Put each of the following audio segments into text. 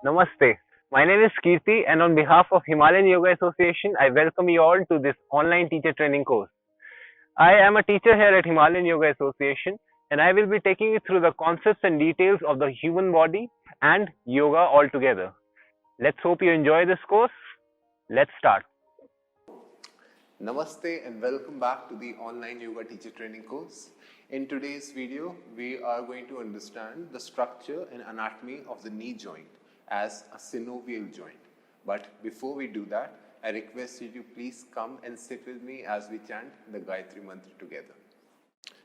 Namaste. My name is Kirti, and on behalf of Himalayan Yoga Association, I welcome you all to this online teacher training course. I am a teacher here at Himalayan Yoga Association, and I will be taking you through the concepts and details of the human body and yoga altogether. Let's hope you enjoy this course. Let's start. Namaste and welcome back to the online yoga teacher training course. In today's video, we are going to understand the structure and anatomy of the knee joint as a synovial joint. But before we do that, I request you to please come and sit with me as we chant the Gayatri Mantra together.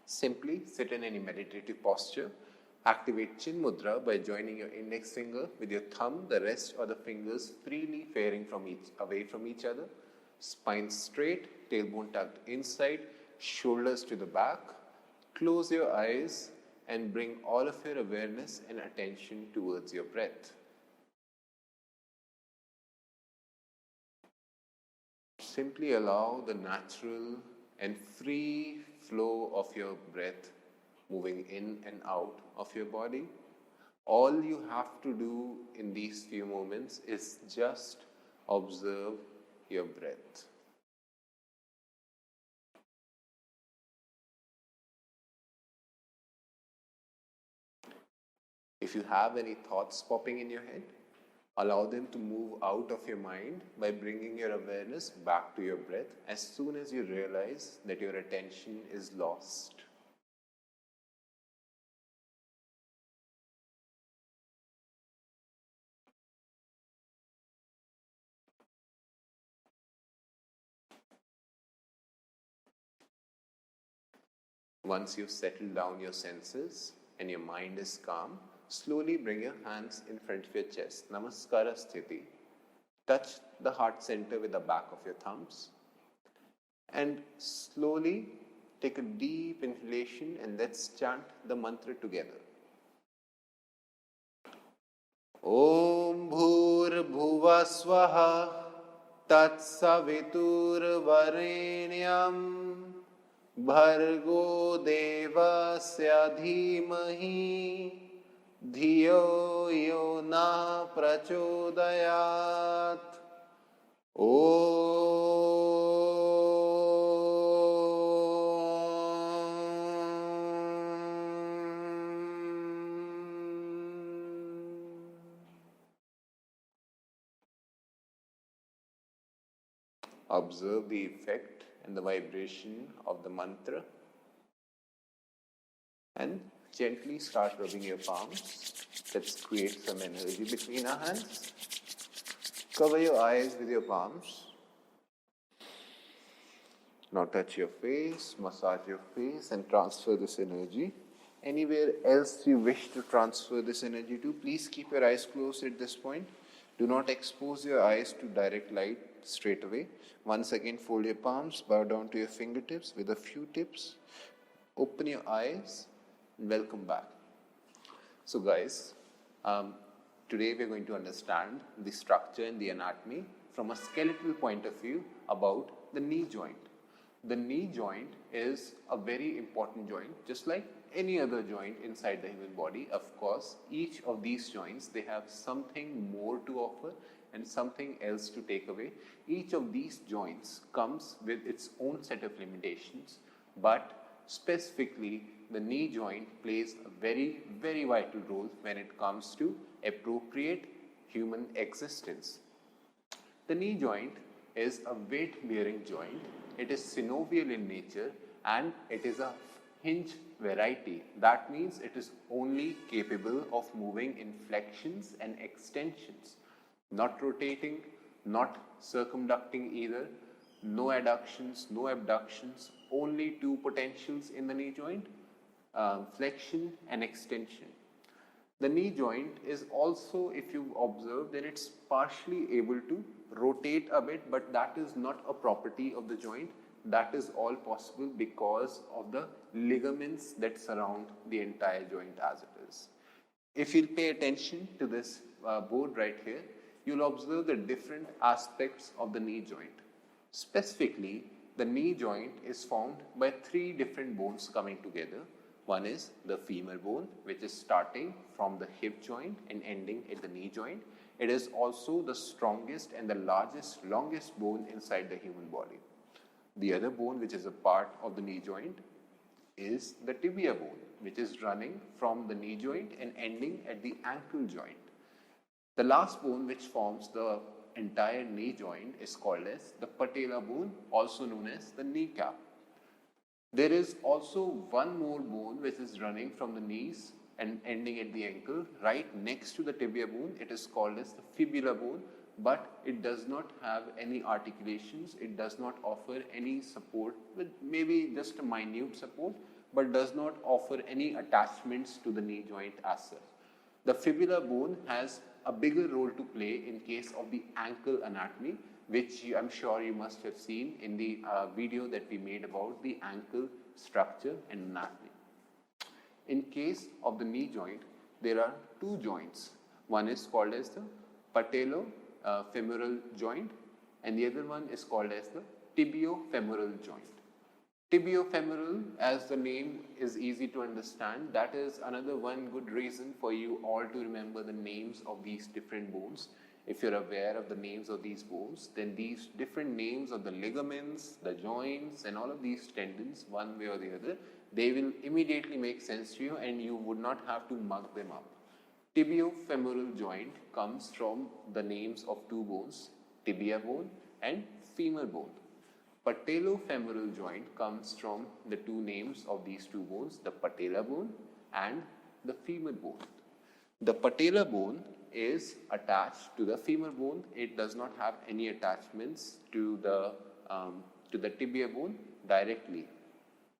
Simply sit in any meditative posture. Activate Chin Mudra by joining your index finger with your thumb, the rest of the fingers freely faring away from each other. Spine straight, tailbone tucked inside, shoulders to the back. Close your eyes and bring all of your awareness and attention towards your breath. Simply allow the natural and free flow of your breath moving in and out of your body. All you have to do in these few moments is just observe your breath. If you have any thoughts popping in your head, allow them to move out of your mind by bringing your awareness back to your breath as soon as you realize that your attention is lost. Once you've settled down your senses and your mind is calm, slowly bring your hands in front of your chest. Namaskara Sthiti. Touch the heart center with the back of your thumbs. And slowly take a deep inhalation and let's chant the mantra together. Om Bhur Bhuva Swaha Tat Savitur Varenyam Bhargo Devasya Dhimahi Dhiyo Yo Na Prachodayat. Observe the effect and the vibration of the mantra and gently start rubbing your palms. Let's create some energy between our hands. Cover your eyes with your palms. Now touch your face, massage your face and transfer this energy. Anywhere else you wish to transfer this energy to, please keep your eyes closed at this point. Do not expose your eyes to direct light straight away. Once again, fold your palms, bow down to your fingertips with a few tips. Open your eyes and welcome back. So guys, today we are going to understand the structure and the anatomy from a skeletal point of view about the knee joint. The knee joint is a very important joint, just like any other joint inside the human body. Of course, each of these joints, they have something more to offer and something else to take away. Each of these joints comes with its own set of limitations, but specifically the knee joint plays a very, very vital role when it comes to appropriate human existence. The knee joint is a weight-bearing joint. It is synovial in nature and it is a hinge variety. That means it is only capable of moving in flexions and extensions, not rotating, not circumducting either, no adductions, no abductions, only two potentials in the knee joint, flexion and extension. The knee joint is also, if you observe, then it's partially able to rotate a bit, but that is not a property of the joint. That is all possible because of the ligaments that surround the entire joint as it is. If you'll pay attention to this board right here, you'll observe the different aspects of the knee joint. Specifically, the knee joint is formed by three different bones coming together. One is the femur bone, which is starting from the hip joint and ending at the knee joint. It is also the strongest and the longest bone inside the human body. The other bone which is a part of the knee joint is the tibia bone, which is running from the knee joint and ending at the ankle joint. The last bone which forms the entire knee joint is called as the patella bone, also known as the kneecap. There is also one more bone which is running from the knees and ending at the ankle, right next to the tibia bone. It is called as the fibula bone, but it does not have any articulations. It does not offer any support, with maybe just a minute support, but does not offer any attachments to the knee joint as such. The fibula bone has a bigger role to play in case of the ankle anatomy, which I'm sure you must have seen in the video that we made about the ankle structure and anatomy. In case of the knee joint, there are two joints. One is called as the patellofemoral joint, and the other one is called as the tibiofemoral joint. Tibiofemoral, as the name is easy to understand, that is another one good reason for you all to remember the names of these different bones. If you're aware of the names of these bones, then these different names of the ligaments, the joints, and all of these tendons, one way or the other, they will immediately make sense to you and you would not have to mug them up. Tibiofemoral joint comes from the names of two bones, tibia bone and femur bone. Patellofemoral joint comes from the two names of these two bones, the patella bone and the femur bone. The patella bone is attached to the femur bone. It does not have any attachments to the tibia bone directly.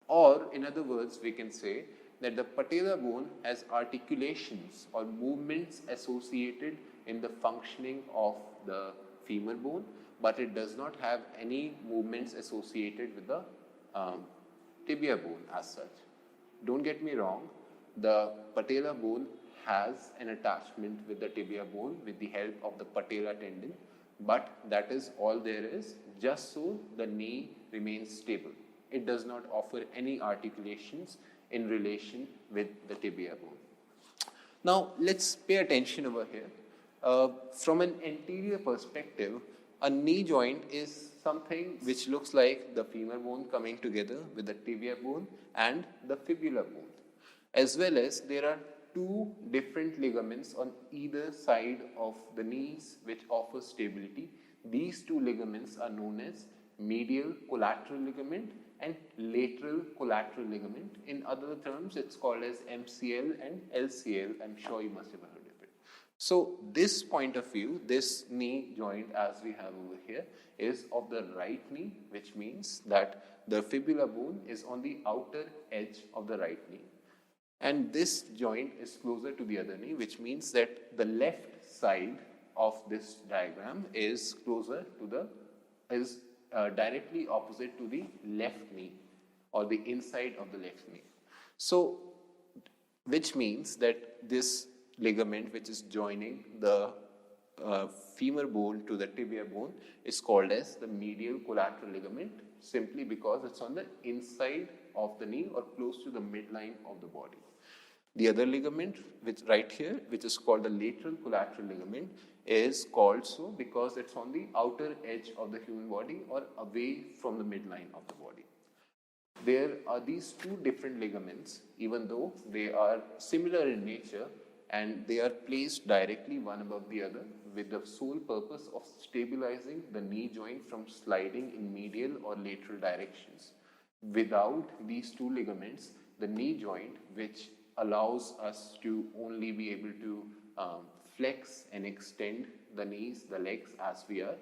Or in other words, we can say that the patella bone has articulations or movements associated in the functioning of the femur bone, but it does not have any movements associated with the tibia bone as such. Don't get me wrong, the patella bone has an attachment with the tibia bone with the help of the patella tendon, but that is all there is, just so the knee remains stable. It does not offer any articulations in relation with the tibia bone. Now let's pay attention over here. From an anterior perspective, a knee joint is something which looks like the femur bone coming together with the tibia bone and the fibula bone. As well as there are two different ligaments on either side of the knees which offer stability. These two ligaments are known as medial collateral ligament and lateral collateral ligament. In other terms, it's called as MCL and LCL. I'm sure you must have heard of it. So this point of view, this knee joint as we have over here is of the right knee, which means that the fibula bone is on the outer edge of the right knee. And this joint is closer to the other knee, which means that the left side of this diagram is closer to directly opposite to the left knee or the inside of the left knee. So, which means that this ligament which is joining the femur bone to the tibia bone is called as the medial collateral ligament, simply because it's on the inside of the knee or close to the midline of the body. The other ligament, which right here, which is called the lateral collateral ligament, is called so because it's on the outer edge of the human body or away from the midline of the body. There are these two different ligaments, even though they are similar in nature, and they are placed directly one above the other with the sole purpose of stabilizing the knee joint from sliding in medial or lateral directions. Without these two ligaments, the knee joint, which allows us to only be able to flex and extend the knees, the legs as we are,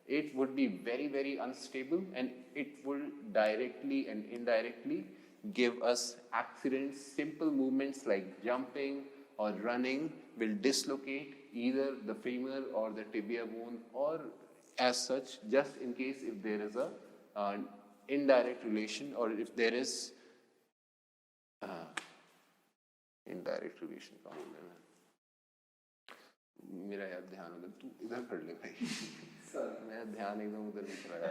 it would be very, very unstable, and it will directly and indirectly give us accidents. Simple movements like jumping or running will dislocate either the femur or the tibia bone, or as such, just in case if there is a indirect relation, or if there is indirect relation का बोलने में मेरा याद ध्यान उधर तू इधर कर ले भाई मेरा ध्यान एकदम उधर नहीं चला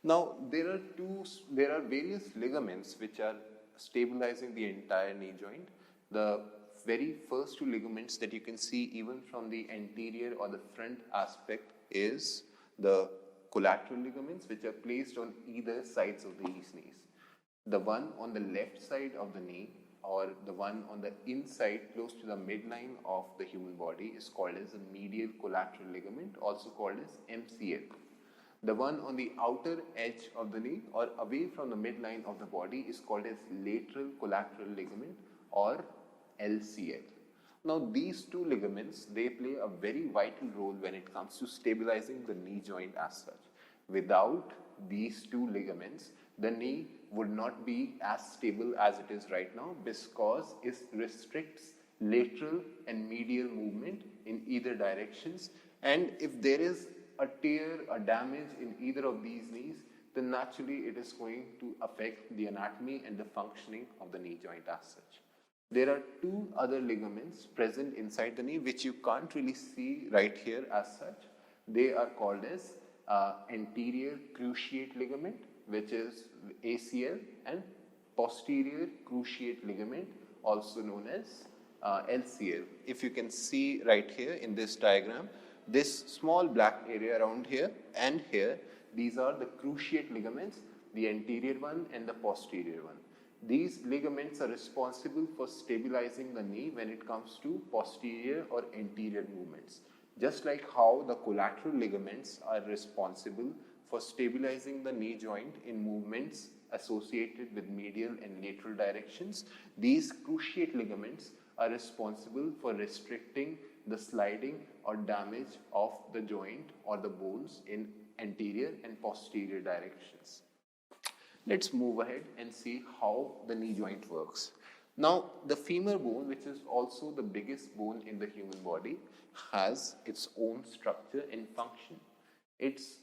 Now there are various ligaments which are stabilizing the entire knee joint. The very first two ligaments that you can see even from the anterior or the front aspect is the collateral ligaments, which are placed on either sides of these knees. The one on the left side of the knee or the one on the inside close to the midline of the human body is called as the medial collateral ligament, also called as MCL. The one on the outer edge of the knee or away from the midline of the body is called as lateral collateral ligament or LCL. Now these two ligaments, they play a very vital role when it comes to stabilizing the knee joint as such. Without these two ligaments, the knee would not be as stable as it is right now because it restricts lateral and medial movement in either directions, and if there is a tear, a damage in either of these knees, then naturally it is going to affect the anatomy and the functioning of the knee joint as such. There are two other ligaments present inside the knee which you can't really see right here as such. They are called as anterior cruciate ligament, which is ACL, and posterior cruciate ligament, also known as LCL. If you can see right here in this diagram, this small black area around here and here, these are the cruciate ligaments, the anterior one and the posterior one. These ligaments are responsible for stabilizing the knee when it comes to posterior or anterior movements. Just like how the collateral ligaments are responsible for stabilizing the knee joint in movements associated with medial and lateral directions, these cruciate ligaments are responsible for restricting the sliding or damage of the joint or the bones in anterior and posterior directions. Let's move ahead and see how the knee joint works. Now, the femur bone, which is also the biggest bone in the human body, has its own structure and function. It's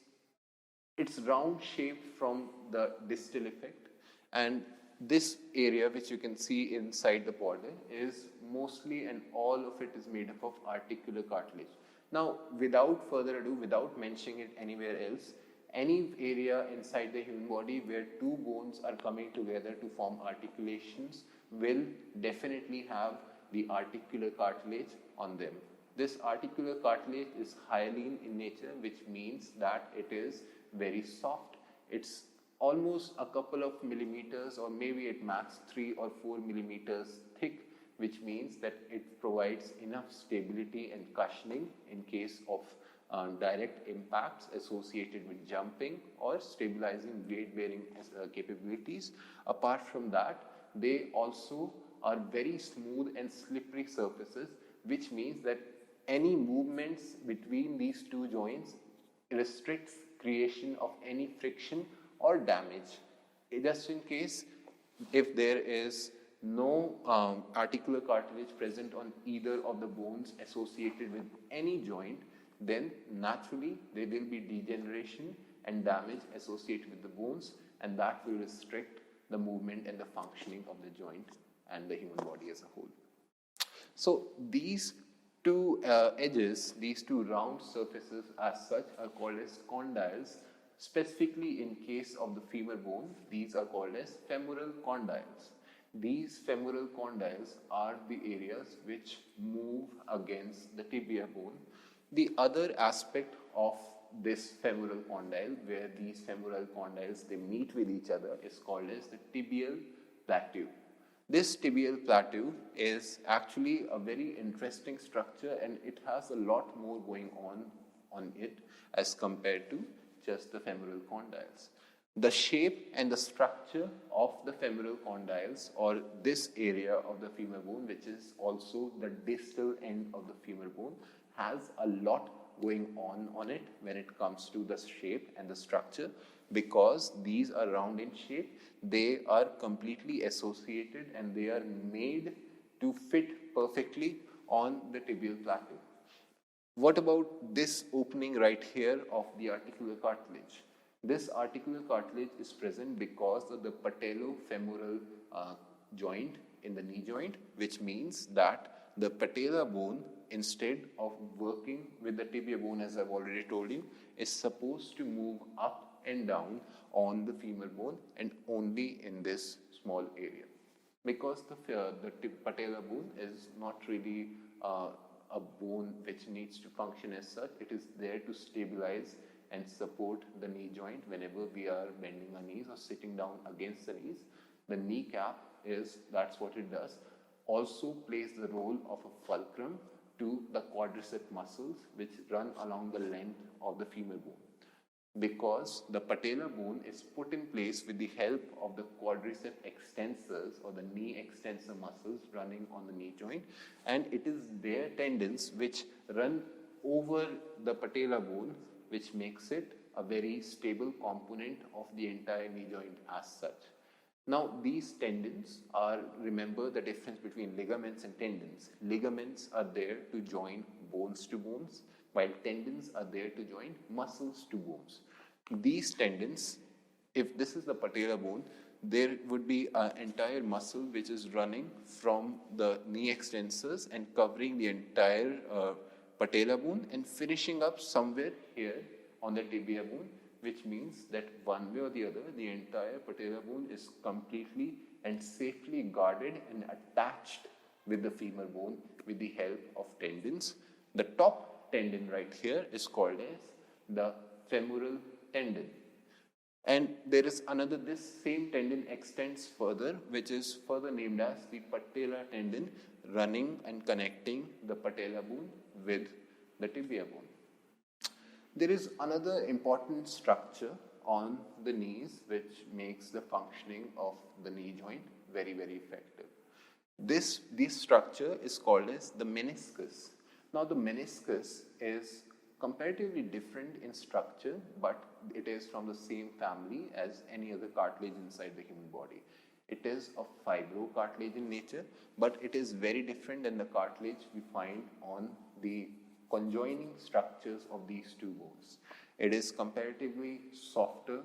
round shaped from the distal effect, and this area which you can see inside the body is mostly and all of it is made up of articular cartilage. Now, without further ado, without mentioning it anywhere else, any area inside the human body where two bones are coming together to form articulations will definitely have the articular cartilage on them. This articular cartilage is hyaline in nature, which means that it is very soft. It's almost a couple of millimeters or maybe at max 3 or 4 millimeters thick, which means that it provides enough stability and cushioning in case of direct impacts associated with jumping or stabilizing weight bearing capabilities. Apart from that, they also are very smooth and slippery surfaces, which means that any movements between these two joints restricts creation of any friction or damage. Just in case if there is no articular cartilage present on either of the bones associated with any joint, then naturally there will be degeneration and damage associated with the bones, and that will restrict the movement and the functioning of the joint and the human body as a whole. So these two edges, these two round surfaces as such are called as condyles. Specifically in case of the femur bone, these are called as femoral condyles. These femoral condyles are the areas which move against the tibia bone. The other aspect of this femoral condyle, where these femoral condyles they meet with each other, is called as the tibial plateau. This tibial plateau is actually a very interesting structure, and it has a lot more going on it as compared to just the femoral condyles. The shape and the structure of the femoral condyles, or this area of the femur bone, which is also the distal end of the femur bone, has a lot going on it when it comes to the shape and the structure. Because these are round in shape, they are completely associated and they are made to fit perfectly on the tibial plateau. What about this opening right here of the articular cartilage? This articular cartilage is present because of the patellofemoral joint in the knee joint, which means that the patella bone, instead of working with the tibia bone, as I've already told you, is supposed to move up and down on the femur bone and only in this small area. Because the patella bone is not really a bone which needs to function as such. It is there to stabilize and support the knee joint whenever we are bending our knees or sitting down against the knees. The kneecap that's what it does. Also plays the role of a fulcrum to the quadricep muscles which run along the length of the femur bone. Because the patella bone is put in place with the help of the quadricep extensors or the knee extensor muscles running on the knee joint, and it is their tendons which run over the patella bone which makes it a very stable component of the entire knee joint as such. Now these tendons are, remember the difference between ligaments and tendons. Ligaments are there to join bones to bones, while tendons are there to join muscles to bones. These tendons, if this is the patella bone, there would be an entire muscle which is running from the knee extensors and covering the entire patella bone and finishing up somewhere here on the tibia bone, which means that one way or the other, the entire patella bone is completely and safely guarded and attached with the femur bone with the help of tendons. The top tendon right here is called as the femoral tendon. And there is another, this same tendon extends further, which is further named as the patella tendon, running and connecting the patella bone with the tibia bone. There is another important structure on the knees which makes the functioning of the knee joint very, very effective. This structure is called as the meniscus. Now the meniscus is comparatively different in structure, but it is from the same family as any other cartilage inside the human body. It is of fibrocartilage in nature, but it is very different than the cartilage we find on the conjoining structures of these two bones. It is comparatively softer.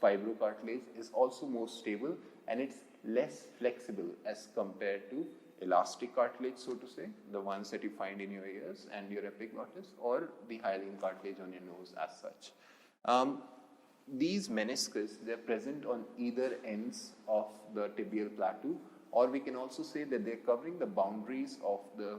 Fibrocartilage is also more stable, and it's less flexible as compared to elastic cartilage, so to say, the ones that you find in your ears and your epiglottis, or the hyaline cartilage on your nose as such. These meniscus, they're present on either ends of the tibial plateau, or we can also say that they're covering the boundaries of the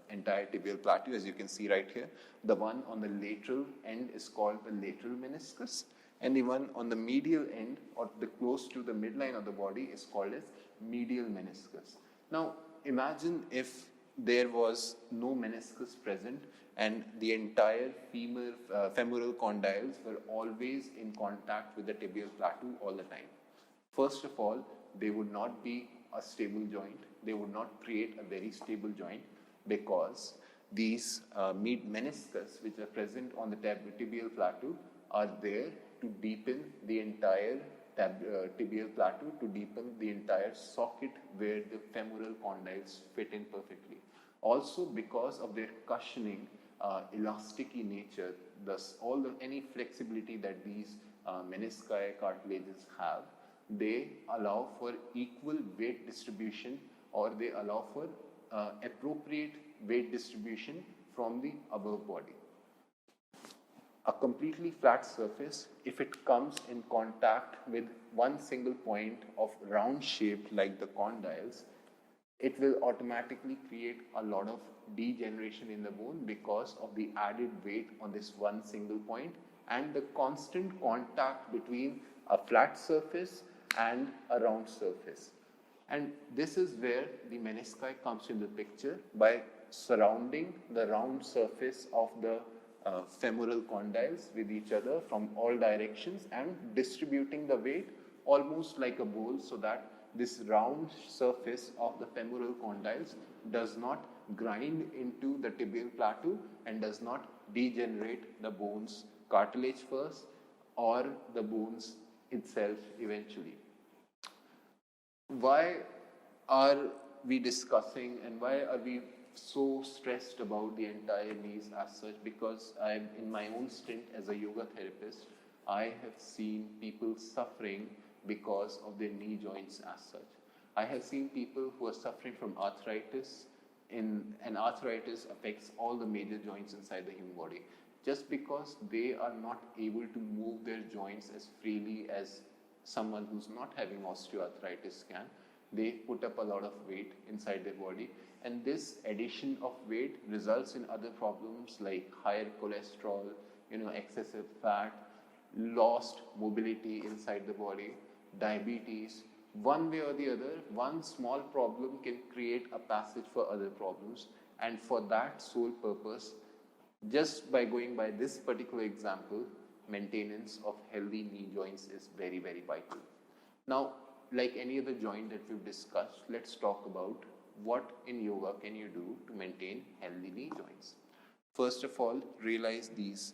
entire tibial plateau, as you can see right here. The one on the lateral end is called the lateral meniscus, and the one on the medial end, or the close to the midline of the body, is called as medial meniscus. Now, imagine if there was no meniscus present and the entire femoral condyles were always in contact with the tibial plateau all the time. First of all, they would not be a stable joint. They would not create a very stable joint, because these meniscus which are present on the tibial plateau are there to deepen the entire tibial plateau, to deepen the entire socket where the femoral condyles fit in perfectly. Also, because of their cushioning, elasticy nature, thus any flexibility that these menisci cartilages have, they allow for equal weight distribution, or they allow for appropriate weight distribution from the above body. A completely flat surface, if it comes in contact with one single point of round shape like the condyles, it will automatically create a lot of degeneration in the bone because of the added weight on this one single point and the constant contact between a flat surface and a round surface. And this is where the menisci comes in the picture, by surrounding the round surface of the femoral condyles with each other from all directions and distributing the weight almost like a bowl, so that this round surface of the femoral condyles does not grind into the tibial plateau and does not degenerate the bone's cartilage first or the bones itself eventually. Why are we discussing and why are we so stressed about the entire knees as such? Because in my own stint as a yoga therapist, I have seen people suffering because of their knee joints as such. I have seen people who are suffering from arthritis, and arthritis affects all the major joints inside the human body. Just because they are not able to move their joints as freely as someone who's not having osteoarthritis can, they put up a lot of weight inside their body, and this addition of weight results in other problems like higher cholesterol, excessive fat, lost mobility inside the body, diabetes. One way or the other, one small problem can create a passage for other problems, and for that sole purpose, just by going by this particular example, maintenance of healthy knee joints is very, very vital. Now, like any other joint that we've discussed, let's talk about what in yoga can you do to maintain healthy knee joints. First of all, realize these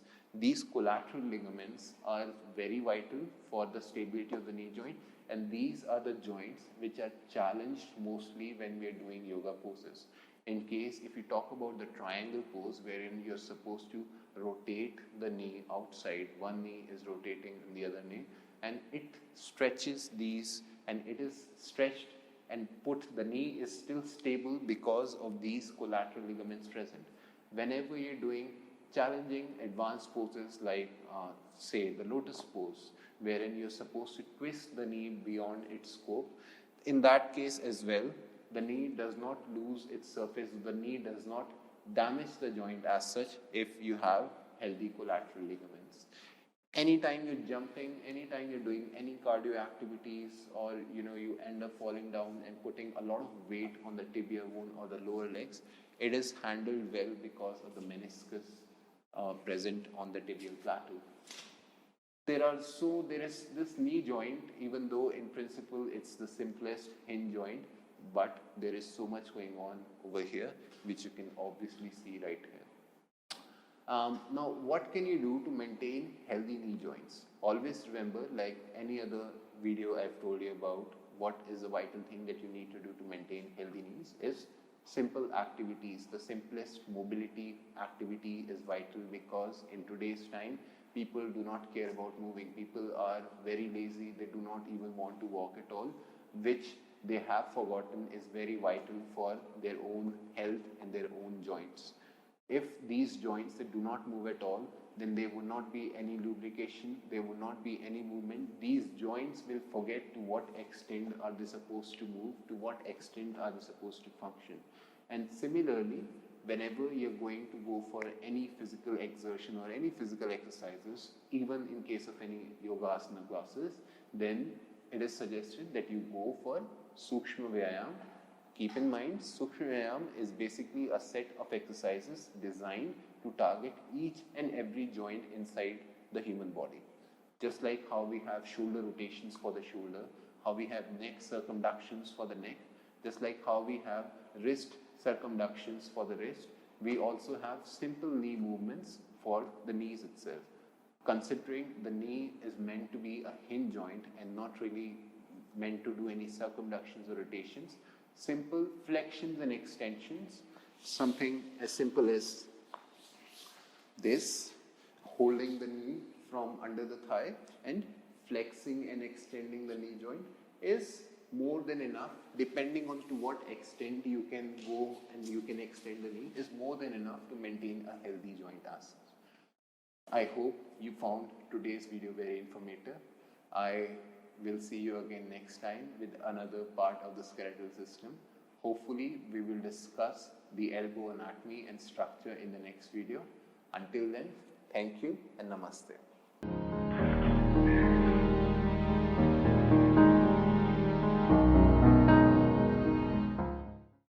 collateral ligaments are very vital for the stability of the knee joint, and these are the joints which are challenged mostly when we are doing yoga poses. In case if you talk about the triangle pose, wherein you're supposed to rotate the knee outside, one knee is rotating in the other knee, and it stretches these, and it is stretched and the knee is still stable because of these collateral ligaments present. Whenever you're doing challenging advanced poses like say the lotus pose, wherein you're supposed to twist the knee beyond its scope, in that case as well, the knee does not lose its surface, the knee does not damage the joint as such if you have healthy collateral ligaments. Anytime you're jumping, anytime you're doing any cardio activities, or you end up falling down and putting a lot of weight on the tibia bone or the lower legs, it is handled well because of the meniscus present on the tibial plateau. There is this knee joint, even though in principle it's the simplest hinge joint, but there is so much going on over here, which you can obviously see right here. Now, what can you do to maintain healthy knee joints? Always remember, like any other video I've told you about, what is the vital thing that you need to do to maintain healthy knees is simple activities. The simplest mobility activity is vital, because in today's time, people do not care about moving. People are very lazy. They do not even want to walk at all, which they have forgotten is very vital for their own health and their own joints. If these joints that do not move at all, then there would not be any lubrication, there would not be any movement. These joints will forget to what extent are they supposed to move, to what extent are they supposed to function. And similarly, whenever you're going to go for any physical exertion or any physical exercises, even in case of any yoga asana classes, then it is suggested that you go for 𝐘𝐨𝐿 Vyayam. Keep in mind, 𝐘𝐨𝐿 Vyayam is basically a set of exercises designed to target each and every joint inside the human body. Just like how we have shoulder rotations for the shoulder, how we have neck circumductions for the neck, just like how we have wrist circumductions for the wrist, we also have simple knee movements for the knees itself. Considering the knee is meant to be a hinge joint and not really meant to do any circumductions or rotations, simple flexions and extensions, something as simple as this, holding the knee from under the thigh and flexing and extending the knee joint, is more than enough. Depending on to what extent you can go and you can extend the knee, is more than enough to maintain a healthy joint as such. I hope you found today's video very informative. I will see you again next time with another part of the skeletal system. Hopefully, we will discuss the elbow anatomy and structure in the next video. Until then, thank you and namaste.